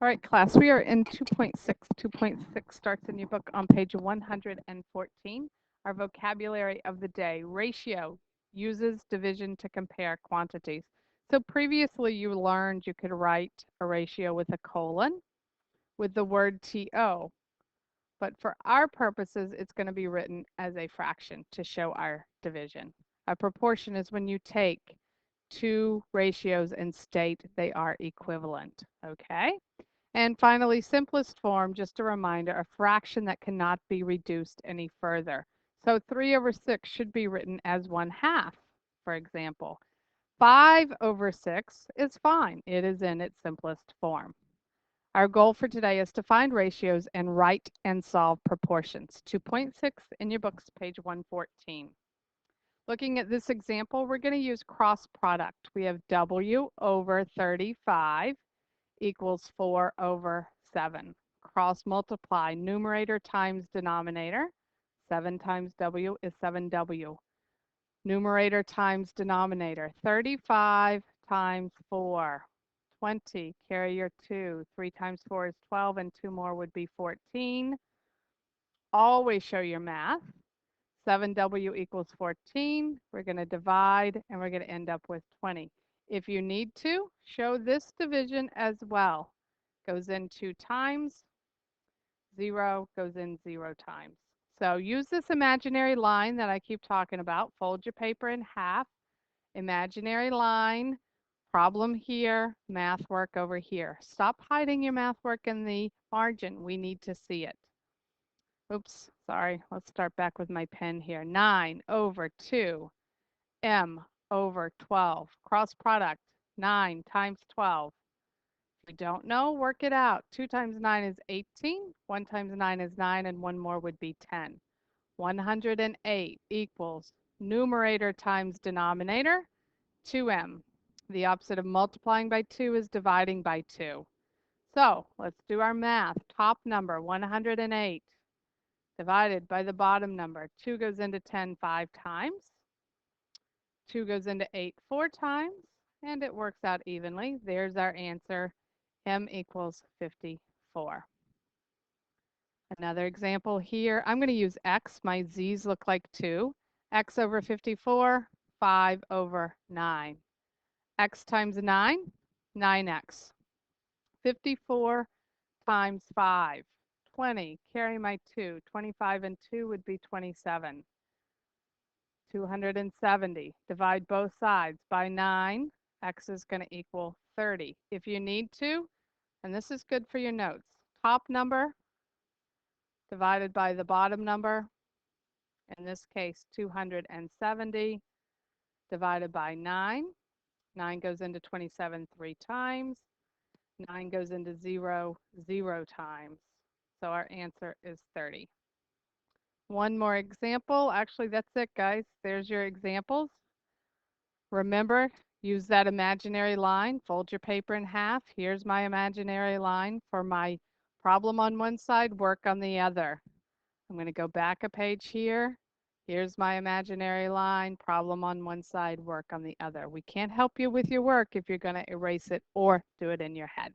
All right, class, we are in 2.6. 2.6 starts in your book on page 114. Our vocabulary of the day: ratio, uses division to compare quantities. So previously you learned you could write a ratio with a colon with the word TO, but for our purposes it's going to be written as a fraction to show our division. A proportion is when you take two ratios and state they are equivalent, okay? And finally, simplest form, just a reminder, a fraction that cannot be reduced any further. So 3/6 should be written as 1/2, for example. 5/6 is fine. It is in its simplest form. Our goal for today is to find ratios and write and solve proportions. 2.6 in your books, page 114. Looking at this example, we're going to use cross product. We have W/35 equals 4/7. Cross multiply numerator times denominator. 7 times W is 7W. Numerator times denominator. 35 times 4. 20. Carry your 2. 3 times 4 is 12, and 2 more would be 14. Always show your math. 7W equals 14. We're going to divide, and we're going to end up with 20. If you need to, show this division as well. Goes in 2 times, 0 goes in 0 times. So use this imaginary line that I keep talking about. Fold your paper in half. Imaginary line, problem here, math work over here. Stop hiding your math work in the margin. We need to see it. Oops, sorry. Let's start back with my pen here. 9/2 m/12. Cross product, 9 times 12. If you don't know, work it out. 2 times 9 is 18. 1 times 9 is 9, and 1 more would be 10. 108 equals numerator times denominator, 2m. The opposite of multiplying by 2 is dividing by 2. So let's do our math. Top number, 108, divided by the bottom number. 2 goes into 10 5 times. 2 goes into 8 4 times, and it works out evenly. There's our answer. M equals 54. Another example here, I'm going to use x. My z's look like 2. X/54, 5/9. X times 9, 9x. 54 times 5, 20. Carry my 2. 25 and 2 would be 27. 270. Divide both sides by 9. X is going to equal 30. If you need to, and this is good for your notes, top number divided by the bottom number, in this case 270 divided by 9. 9 goes into 27 3 times. 9 goes into 0 0 times. So our answer is 30. One more example. Actually, that's it, guys. There's your examples. Remember, use that imaginary line. Fold your paper in half. Here's my imaginary line for my problem on one side, work on the other. I'm going to go back a page here. Here's my imaginary line, problem on one side, work on the other. We can't help you with your work if you're going to erase it or do it in your head.